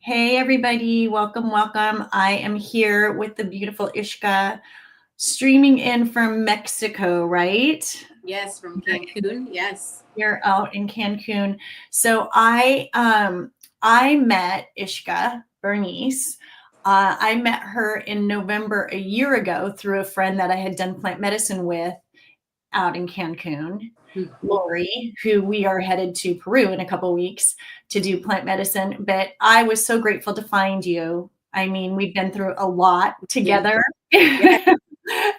Hey, everybody. Welcome, welcome. I am here with the beautiful Ishka streaming in from Mexico, right? Yes, from Cancun. Yes. You're out in Cancun. So I met Ishka, Bernice. I met her in November a year ago through a friend that I had done plant medicine with out in Cancun, Laurie, who we are headed to Peru in a couple weeks to do plant medicine. But I was so grateful to find you. I mean, we've been through a lot Yeah. together. Yeah.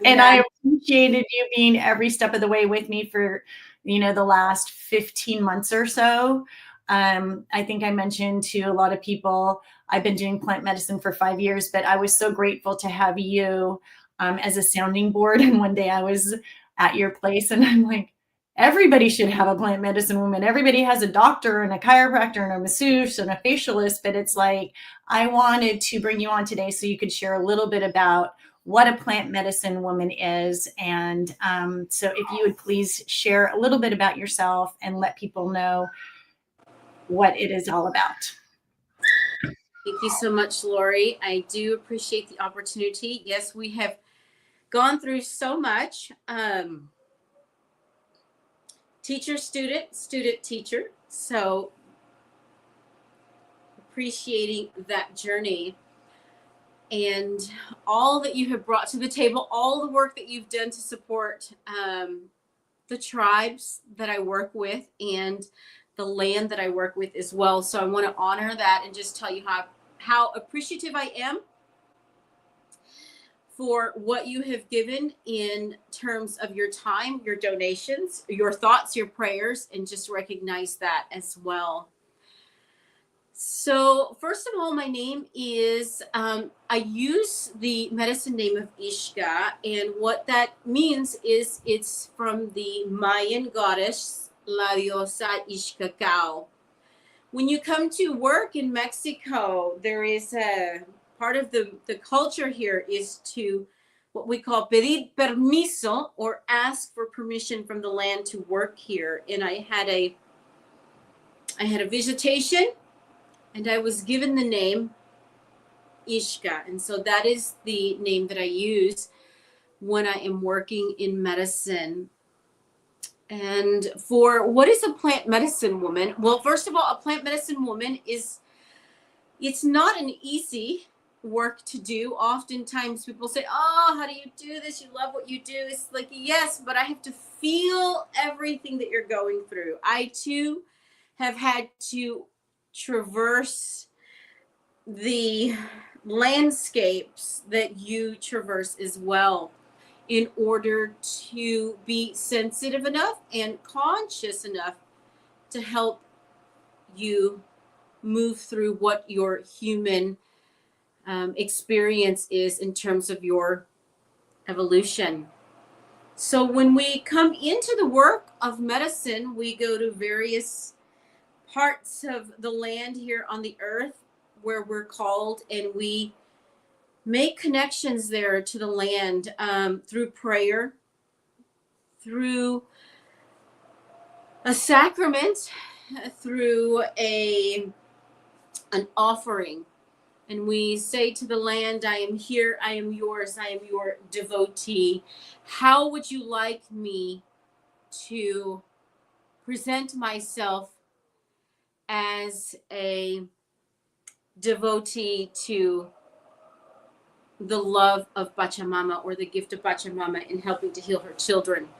And Yeah. I appreciated you being every step of the way with me for, the last 15 months or so. I think I mentioned to a lot of people, I've been doing plant medicine for 5 years, but I was so grateful to have you as a sounding board. And one day I was at your place and I'm like, everybody should have a plant medicine woman. Everybody has a doctor and a chiropractor and a masseuse and a facialist, but it's like, I wanted to bring you on today so you could share a little bit about what a plant medicine woman is. And so if you would please share a little bit about yourself and let people know what it is all about. Thank you so much, Laurie. I do appreciate the opportunity. Yes, we have gone through so much. Teacher, student, student, teacher. So appreciating that journey and all that you have brought to the table, all the work that you've done to support the tribes that I work with and the land that I work with as well. So I want to honor that and just tell you how appreciative I am for what you have given in terms of your time, your donations, your thoughts, your prayers, and just recognize that as well. So first of all, my name is, I use the medicine name of Ishka, and what that means is it's from the Mayan goddess, La Diosa Ixcacao. When you come to work in Mexico, there is a part of the culture here is to what we call pedir permiso, or ask for permission from the land to work here. And I had a visitation, and I was given the name Ishka. And so that is the name that I use when I am working in medicine. And for what is a plant medicine woman? Well, first of all, a plant medicine woman it's not an easy work to do. Oftentimes people say, oh, how do you do this? You love what you do. It's like, yes, but I have to feel everything that you're going through. I too have had to traverse the landscapes that you traverse as well in order to be sensitive enough and conscious enough to help you move through what your human experience is in terms of your evolution. So when we come into the work of medicine, we go to various parts of the land here on the earth where we're called, and we make connections there to the land through prayer, through a sacrament, through an offering. And we say to the land, I am here, I am yours, I am your devotee. How would you like me to present myself as a devotee to the love of Pachamama, or the gift of Pachamama in helping to heal her children?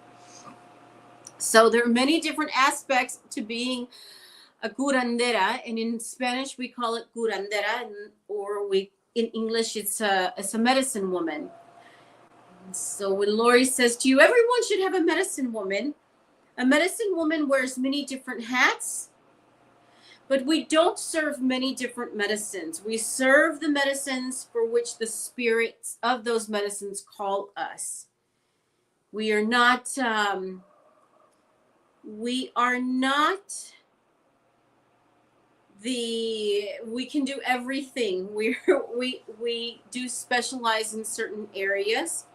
So there are many different aspects to being a curandera, and in Spanish we call it curandera, or in English it's a medicine woman. So when Laurie says to you, everyone should have a medicine woman wears many different hats, but we don't serve many different medicines. We serve the medicines for which the spirits of those medicines call us. We are not we can do everything. We do specialize in certain areas.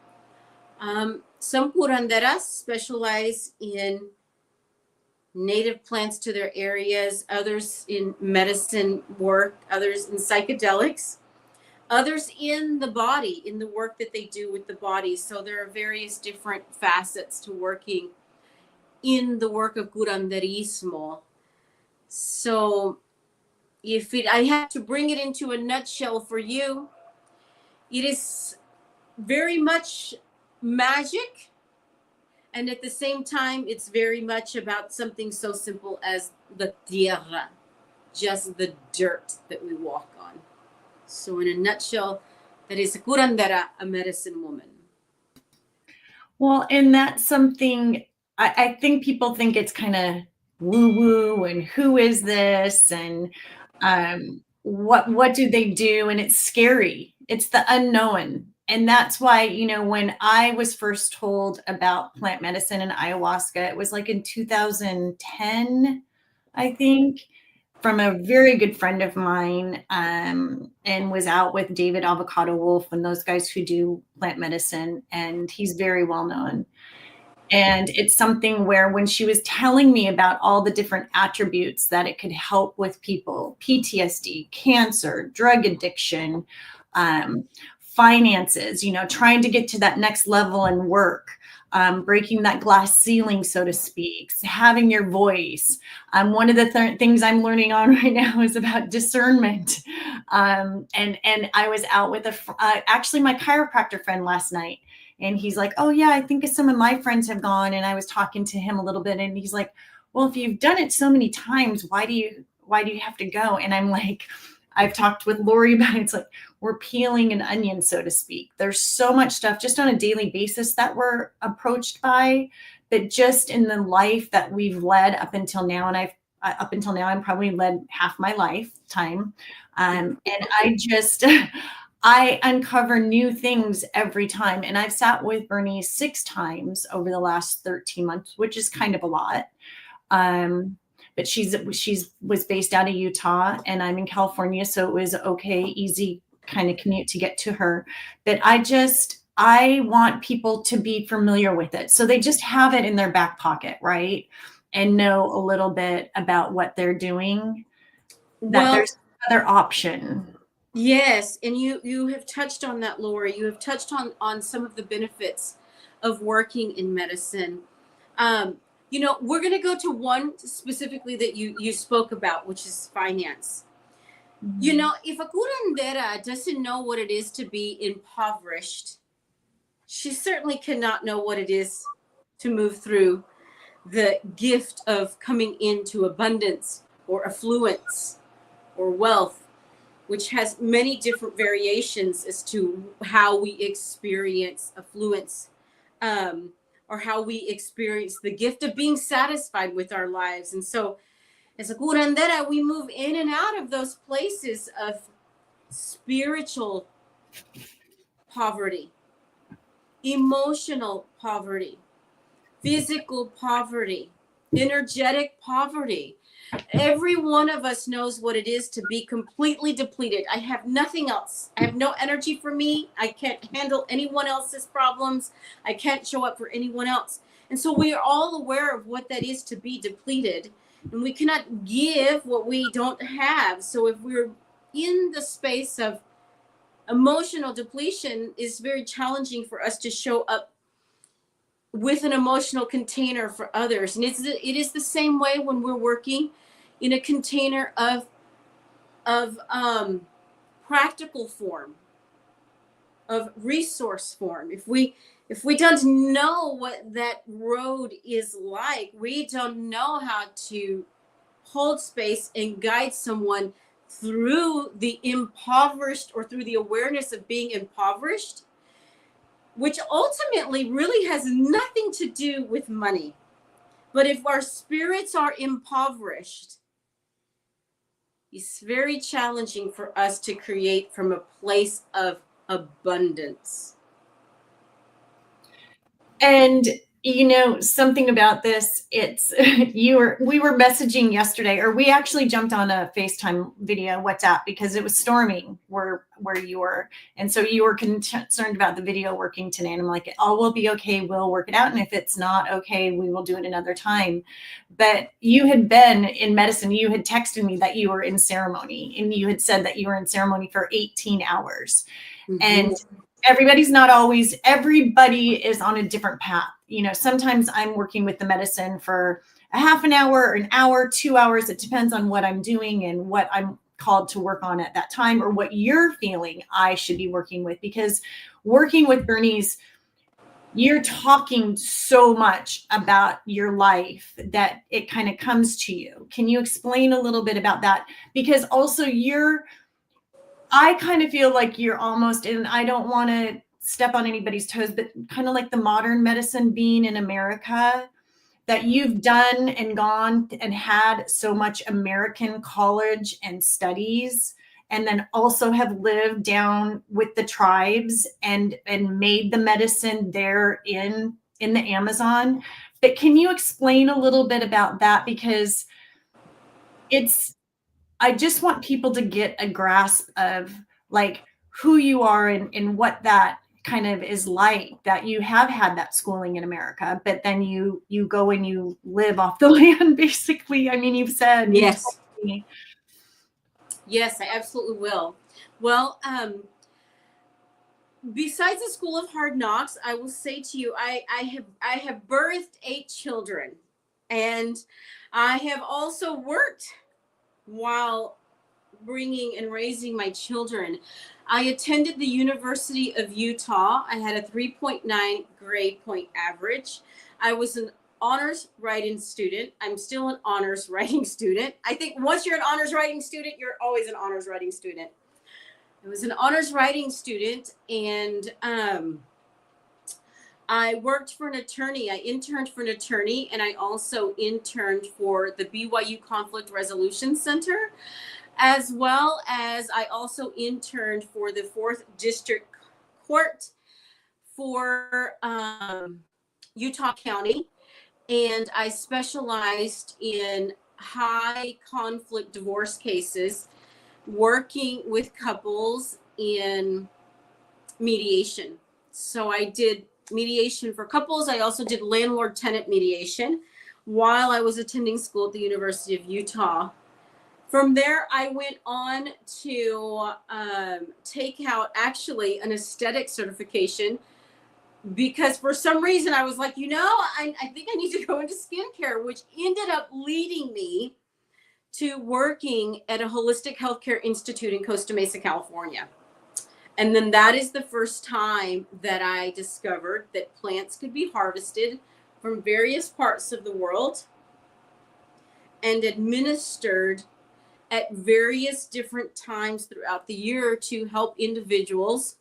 Some curanderas specialize in native plants to their areas, others in medicine work, others in psychedelics, others in the body, in the work that they do with the body. So there are various different facets to working in the work of curanderismo. So I have to bring it into a nutshell for you, it is very much magic, and at the same time it's very much about something so simple as the tierra, just the dirt that we walk on. So in a nutshell, that is a curandera, a medicine woman. Well, and that's something I think people think it's kind of woo woo and who is this and what do they do? And it's scary. It's the unknown. And that's why, when I was first told about plant medicine and ayahuasca, it was like in 2010, I think, from a very good friend of mine, and was out with David Avocado Wolf and those guys who do plant medicine. And he's very well known. And it's something where when she was telling me about all the different attributes that it could help with people, PTSD, cancer, drug addiction, finances, trying to get to that next level in work, breaking that glass ceiling, so to speak, having your voice. One of the things I'm learning on right now is about discernment. And I was out with actually my chiropractor friend last night. And he's like, oh, yeah, I think some of my friends have gone. And I was talking to him a little bit. And he's like, well, if you've done it so many times, why do you have to go? And I'm like, I've talked with Laurie about it. It's like we're peeling an onion, so to speak. There's so much stuff just on a daily basis that we're approached by, but just in the life that we've led up until now. And I'm probably led half my lifetime. And I uncover new things every time. And I've sat with Bernice 6 times over the last 13 months, which is kind of a lot. But she's was based out of Utah and I'm in California. So it was okay, easy kind of commute to get to her. But I want people to be familiar with it. So they just have it in their back pocket, right? And know a little bit about what they're doing, that there's another option. Yes, and you have touched on that, Laurie. You have touched on some of the benefits of working in medicine. We're going to go to one specifically that you spoke about, which is finance. Mm-hmm. If a curandera doesn't know what it is to be impoverished, she certainly cannot know what it is to move through the gift of coming into abundance or affluence or wealth, which has many different variations as to how we experience affluence, or how we experience the gift of being satisfied with our lives. And so as a curandera, we move in and out of those places of spiritual poverty, emotional poverty, physical poverty, energetic poverty. Every one of us knows what it is to be completely depleted. I have nothing else. I have no energy for me. I can't handle anyone else's problems. I can't show up for anyone else. And so we are all aware of what that is to be depleted. And we cannot give what we don't have. So if we're in the space of emotional depletion, it's very challenging for us to show up with an emotional container for others. And it is the same way when we're working in a container of practical form, of resource form. If we don't know what that road is like, we don't know how to hold space and guide someone through the impoverished or through the awareness of being impoverished, which ultimately really has nothing to do with money. But if our spirits are impoverished, it's very challenging for us to create from a place of abundance. And You know, something about this, it's we were messaging yesterday, or we actually jumped on a FaceTime video WhatsApp because it was storming where you were. And so you were concerned about the video working today. And I'm like, oh, we'll be okay. We'll work it out. And if it's not okay, we will do it another time. But you had been in medicine. You had texted me that you were in ceremony, and you had said that you were in ceremony for 18 hours. Mm-hmm. And everybody is on a different path. You know, sometimes I'm working with the medicine for a half an hour, an hour, 2 hours. It depends on what I'm doing and what I'm called to work on at that time, or what you're feeling I should be working with. Because working with Bernice, you're talking so much about your life that it kind of comes to you. Can you explain a little bit about that? Because also I kind of feel like you're almost, and I don't want to step on anybody's toes, but kind of like the modern medicine being in America, that you've done and gone and had so much American college and studies, and then also have lived down with the tribes and made the medicine there in the Amazon. But can you explain a little bit about that? Because I just want people to get a grasp of like who you are and what that kind of is like, that you have had that schooling in America, but then you go and you live off the land, basically. I mean, you've said. Yes. Yes, I absolutely will. Well, besides the School of Hard Knocks, I will say to you, I have birthed 8 children, and I have also worked while bringing and raising my children. I attended the University of Utah. I had a 3.9 grade point average. I was an honors writing student. I'm still an honors writing student. I think once you're an honors writing student, you're always an honors writing student. I was an honors writing student, and I worked for an attorney. I interned for an attorney, and I also interned for the BYU Conflict Resolution Center, as well as I also interned for the 4th District Court for Utah County. And I specialized in high conflict divorce cases, working with couples in mediation. So I did mediation for couples. I also did landlord-tenant mediation while I was attending school at the University of Utah. From there, I went on to take out actually an aesthetic certification, because for some reason I was like, I think I need to go into skincare, which ended up leading me to working at a holistic healthcare institute in Costa Mesa, California. And then that is the first time that I discovered that plants could be harvested from various parts of the world and administered at various different times throughout the year to help individuals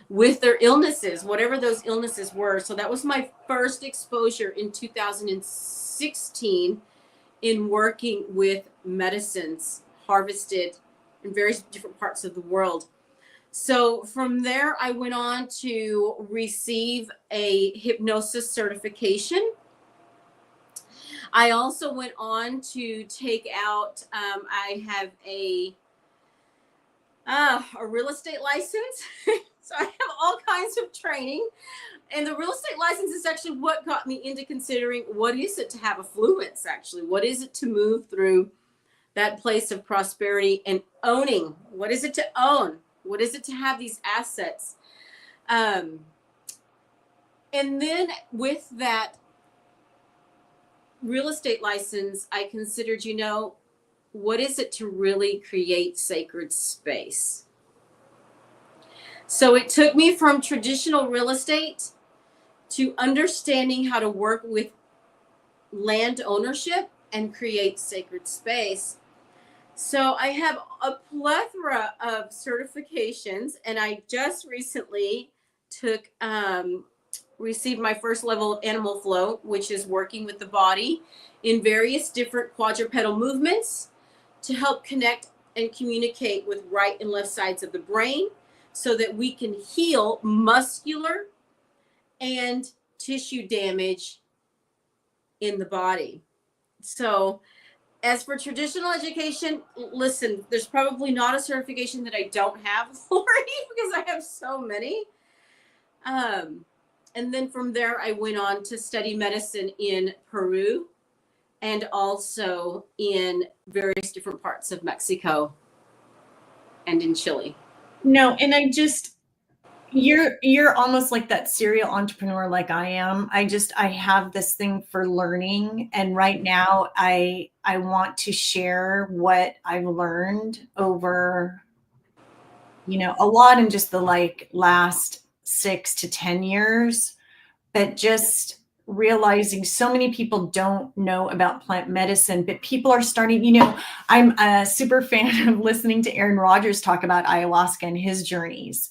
with their illnesses, whatever those illnesses were. So that was my first exposure in 2016 in working with medicines harvested in various different parts of the world. So from there, I went on to receive a hypnosis certification. I also went on to take out, I have a real estate license. So I have all kinds of training. And the real estate license is actually what got me into considering what is it to have affluence, actually? What is it to move through that place of prosperity and owning? What is it to own? What is it to have these assets? And then with that real estate license, I considered, what is it to really create sacred space? So it took me from traditional real estate to understanding how to work with land ownership and create sacred space. So I have a plethora of certifications, and I just recently received my first level of animal flow, which is working with the body in various different quadrupedal movements to help connect and communicate with right and left sides of the brain so that we can heal muscular and tissue damage in the body. So as for traditional education, listen, there's probably not a certification that I don't have, Laurie, because I have so many. And then from there, I went on to study medicine in Peru and also in various different parts of Mexico and in Chile. No, and you're almost like that serial entrepreneur like I am. I have this thing for learning, and right now I want to share what I've learned over, a lot in just the last 6 to 10 years, but just realizing so many people don't know about plant medicine, but people are starting, I'm a super fan of listening to Aaron Rodgers talk about ayahuasca and his journeys,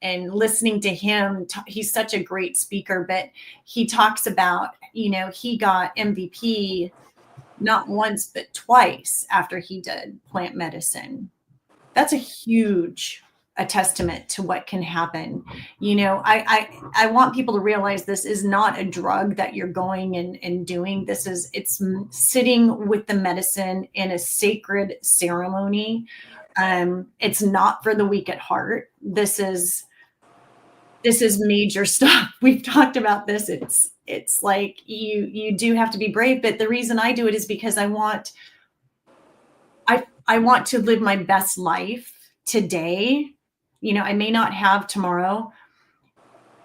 and listening to him. He's such a great speaker, but he talks about, he got MVP not once, but twice after he did plant medicine. That's a testament to what can happen. I want people to realize this is not a drug that you're going and doing. It's sitting with the medicine in a sacred ceremony. It's not for the weak at heart. This is major stuff. We've talked about this. It's like you do have to be brave, but the reason I do it is because I want to live my best life today. I may not have tomorrow,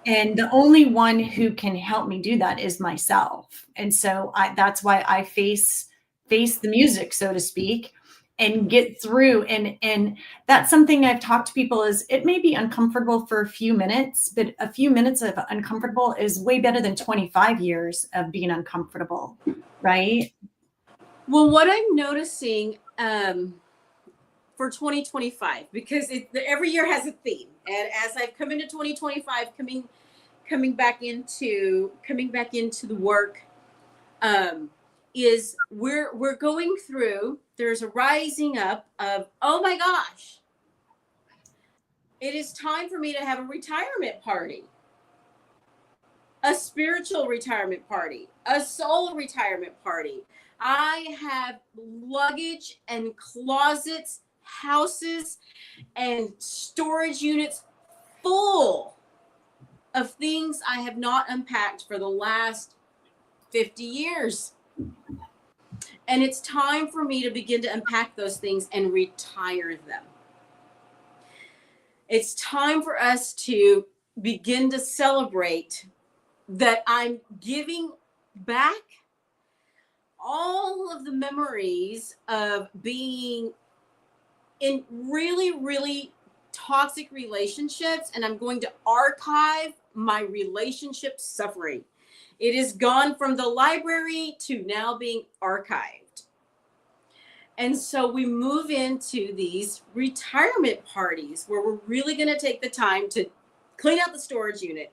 and the only one who can help me do that is myself. And so that's why I face the music, so to speak, and get through. And that's something I've talked to people is, it may be uncomfortable for a few minutes, but a few minutes of uncomfortable is way better than 25 years of being uncomfortable, right? Well, what I'm noticing for 2025, because every year has a theme, and as I've come into 2025, coming back into the work, is we're going through. There's a rising up of, oh my gosh, it is time for me to have a retirement party, a spiritual retirement party, a soul retirement party. I have luggage and closets, houses, and storage units full of things I have not unpacked for the last 50 years. And it's time for me to begin to unpack those things and retire them. It's time for us to begin to celebrate that I'm giving back all of the memories of being in really, really toxic relationships, and I'm going to archive my relationship suffering. It has gone from the library to now being archived. And so we move into these retirement parties where we're really going to take the time to clean out the storage unit,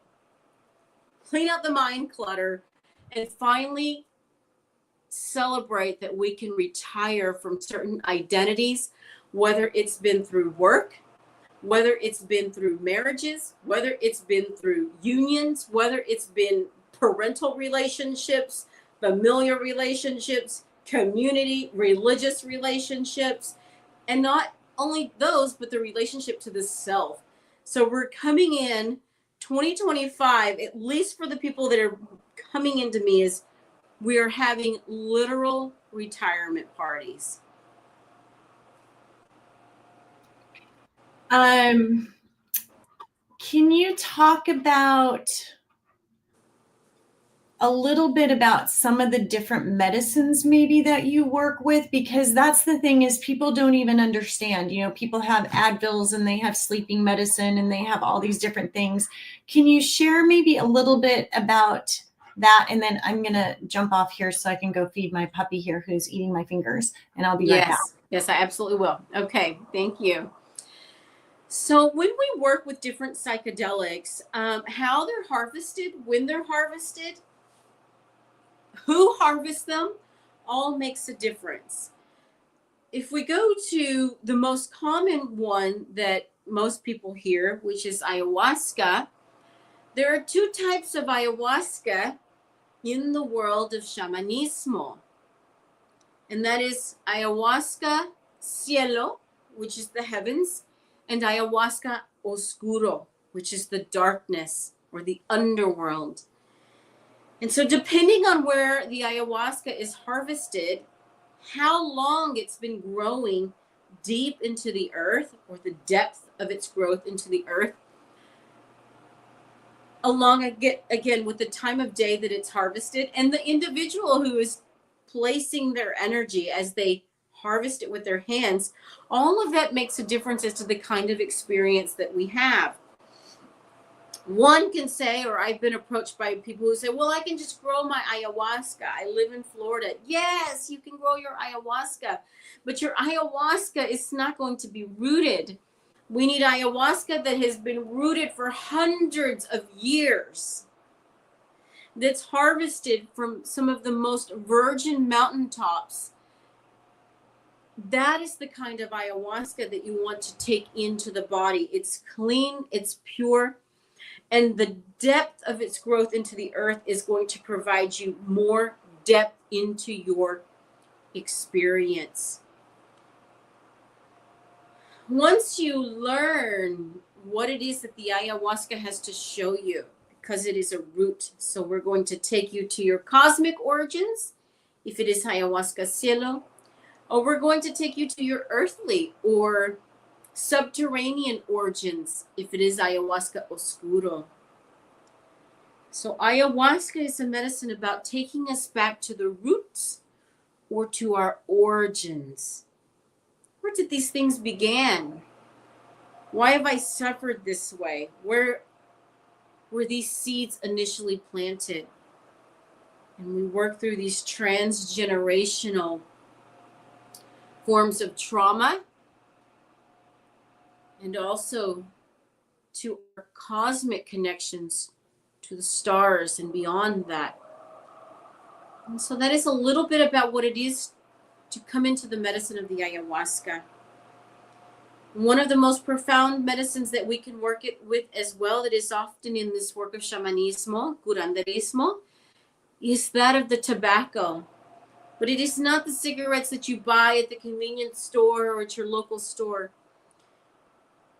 clean out the mind clutter, and finally celebrate that we can retire from certain identities, whether it's been through work, whether it's been through marriages, whether it's been through unions, whether it's been parental relationships, familiar relationships, community, religious relationships, and not only those, but the relationship to the self. So we're coming in 2025, at least for the people that are coming into me, is we are having literal retirement parties. Can you talk about a little bit about some of the different medicines maybe that you work with? Because that's the thing, is people don't even understand. People have Advils and they have sleeping medicine and they have all these different things. Can you share maybe a little bit about that? And then I'm going to jump off here so I can go feed my puppy here who's eating my fingers, and I'll be right back. Yes, I absolutely will. Okay, thank you. So when we work with different psychedelics, how they're harvested, when they're harvested, who harvests them, all makes a difference. If we go to the most common one that most people hear, which is ayahuasca, There are two types of ayahuasca in the world of shamanismo, and that is ayahuasca cielo, which is the heavens, and ayahuasca oscuro, which is the darkness or the underworld. And so, depending on where the ayahuasca is harvested, how long it's been growing deep into the earth, or the depth of its growth into the earth, along again with the time of day that it's harvested, and the individual who is placing their energy as they harvest it with their hands, all of that makes a difference as to the kind of experience that we have. One can say, or I've been approached by people who say, well, I can just grow my ayahuasca. I live in Florida. Yes, you can grow your ayahuasca, but your ayahuasca is not going to be rooted. We need ayahuasca that has been rooted for hundreds of years, that's harvested from some of the most virgin mountaintops. That is the kind of ayahuasca that you want to take into the body. It's clean, it's pure, and the depth of its growth into the earth is going to provide you more depth into your experience. Once you learn what it is that the ayahuasca has to show you, because it is a root, so we're going to take you to your cosmic origins, if it is ayahuasca cielo, or we're going to take you to your earthly or subterranean origins, if it is ayahuasca oscuro. So ayahuasca is a medicine about taking us back to the roots or to our origins. Where did these things begin? Why have I suffered this way? Where were these seeds initially planted? And we work through these transgenerational forms of trauma, and also to our cosmic connections to the stars and beyond that. And so that is a little bit about what it is to come into the medicine of the ayahuasca. One of the most profound medicines that we can work it with as well, that is often in this work of shamanismo, curanderismo, is that of the tobacco. But it is not the cigarettes that you buy at the convenience store or at your local store.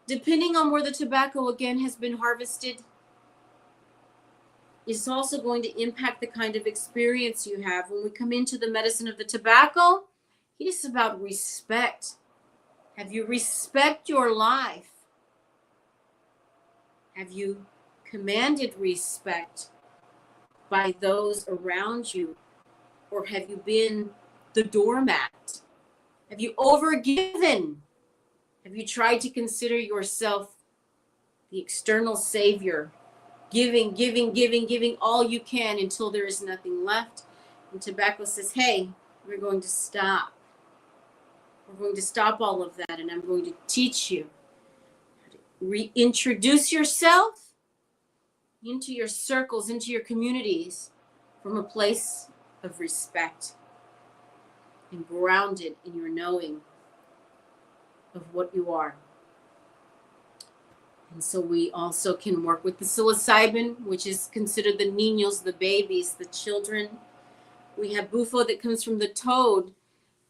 Depending on where the tobacco again has been harvested, is also going to impact the kind of experience you have. When we come into the medicine of the tobacco, it is about respect. Have you respect your life? Have you commanded respect by those around you? Or have you been the doormat? Have you overgiven? Have you tried to consider yourself the external savior? Giving all you can until there is nothing left. And tobacco says, hey, we're going to stop. We're going to stop all of that, and I'm going to teach you how to reintroduce yourself into your circles, into your communities, from a place of respect and grounded in your knowing of what you are. And so we also can work with the psilocybin, which is considered the niños, the babies, the children. We have bufo that comes from the toad.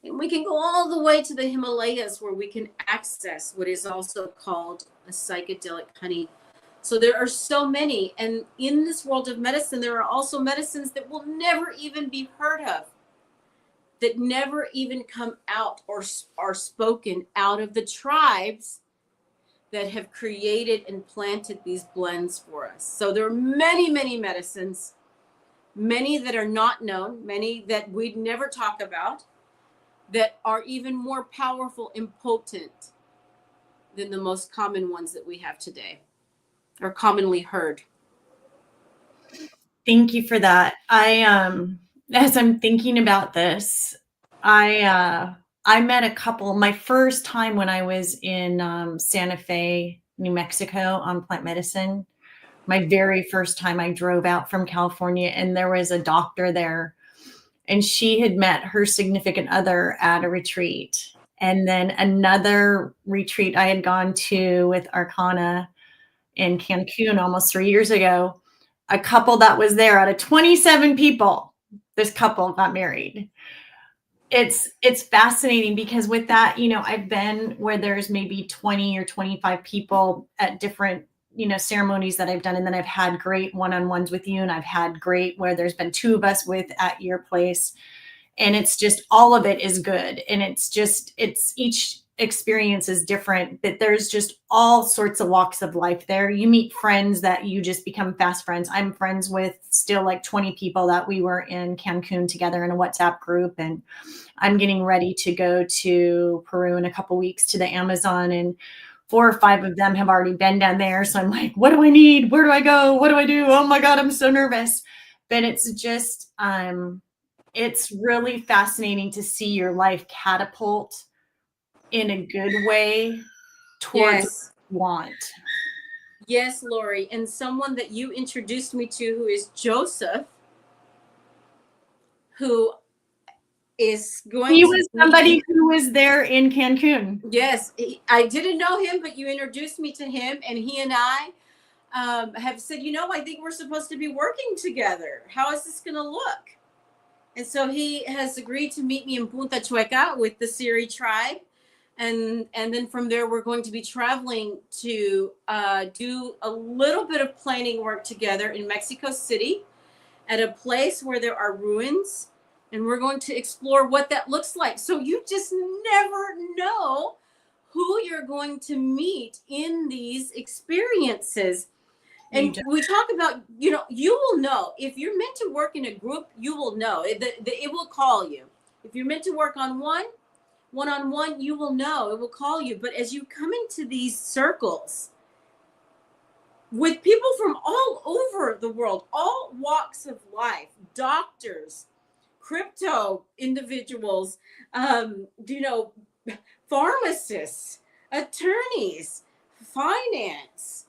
And we can go all the way to the Himalayas, where we can access what is also called a psychedelic honey. So there are so many. And in this world of medicine, there are also medicines that will never even be heard of, that never even come out or are spoken out of the tribes that have created and planted these blends for us. So there are many, many medicines, many that are not known, many that we'd never talk about, that are even more powerful and potent than the most common ones that we have today, or commonly heard. Thank you for that. As I'm thinking about this, I met a couple. My first time when I was in Santa Fe, New Mexico, on plant medicine. My very first time, I drove out from California, and there was a doctor there, and she had met her significant other at a retreat. And then another retreat I had gone to with Arcana, in Cancun almost 3 years ago. A couple that was there out of 27 people, this couple got married. It's fascinating because with that, I've been where there's maybe 20 or 25 people at different, ceremonies that I've done. And then I've had great one-on-ones with you. And I've had great where there's been two of us with at your place. And it's just, all of it is good. And it's each experience is different, but there's just all sorts of walks of life there. You meet friends that you just become fast friends. I'm friends with still like 20 people that we were in Cancun together in a WhatsApp group. And I'm getting ready to go to Peru in a couple weeks to the Amazon, and 4 or 5 of them have already been down there. So I'm like, what do I need? Where do I go? What do I do? Oh my God, I'm so nervous. But it's just, it's really fascinating to see your life catapult in a good way towards Yes. what you want. Yes, Laurie. And someone that you introduced me to, who is Joseph, who is going He to was somebody who was there in Cancun. Yes, I didn't know him, but you introduced me to him, and he and I have said, I think we're supposed to be working together. How is this going to look? And so he has agreed to meet me in Punta Chueca with the Siri tribe. And then from there, we're going to be traveling to do a little bit of planning work together in Mexico City at a place where there are ruins. And we're going to explore what that looks like. So you just never know who you're going to meet in these experiences. And we talk about, you will know. If you're meant to work in a group, you will know. It will call you. If you're meant to work on one-on-one, you will know. It will call you. But as you come into these circles with people from all over the world, all walks of life, doctors, crypto individuals, pharmacists, attorneys, finance,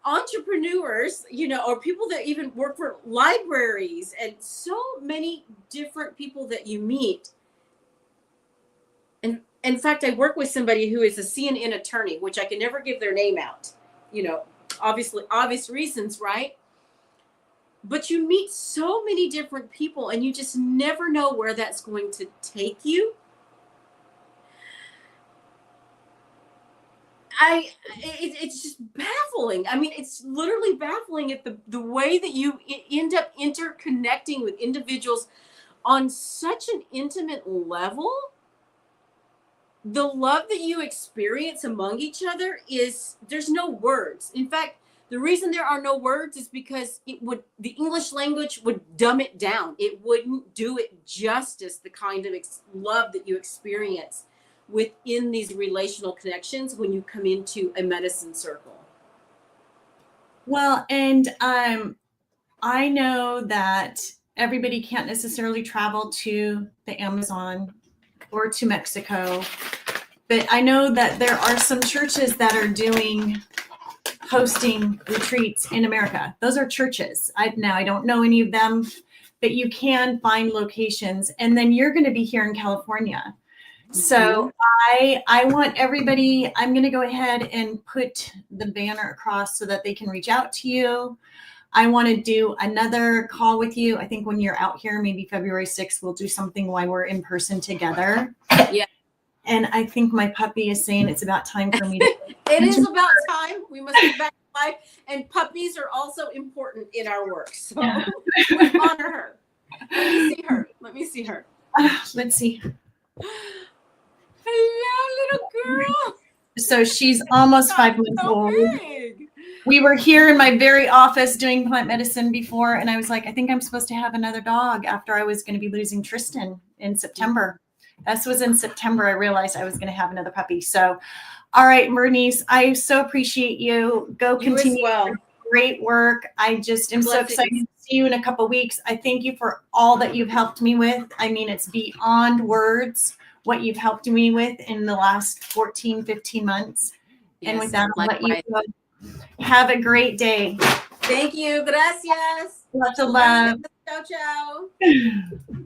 entrepreneurs, or people that even work for libraries, and so many different people that you meet. And in fact, I work with somebody who is a CNN attorney, which I can never give their name out, obviously, obvious reasons, right? But you meet so many different people, and you just never know where that's going to take you. It's just baffling. I mean, it's literally baffling at the way that you end up interconnecting with individuals on such an intimate level. The love that you experience among each other there's no words. In fact, the reason there are no words is because the English language would dumb it down. It wouldn't do it justice, the kind of love that you experience within these relational connections when you come into a medicine circle. Well, and I know that everybody can't necessarily travel to the Amazon or to Mexico, but I know that there are some churches that are hosting retreats in America. Those are churches. I don't know any of them, but you can find locations. And then you're going to be here in California. Mm-hmm. So I want everybody, I'm going to go ahead and put the banner across so that they can reach out to you. I want to do another call with you. I think when you're out here, maybe February 6th, we'll do something while we're in person together. Yeah. And I think my puppy is saying it's about time for me to. It is about time. We must get back to life. And puppies are also important in our work. So we honor her. Let me see her. Let's see. Hello, little girl. So she's almost 5 months old. Big. We were here in my very office doing plant medicine before, and I was like, I think I'm supposed to have another dog after I was going to be losing Tristan in September. This was in September. I realized I was going to have another puppy. So, all right, Bernice, I so appreciate you. Go continue your great work. I just am so excited to see you in a couple of weeks. I thank you for all that you've helped me with. I mean, it's beyond words what you've helped me with in the last 14, 15 months. Yes, and with that, I'll let you go. Have a great day. Thank you. Gracias. Lots of love. Ciao, ciao.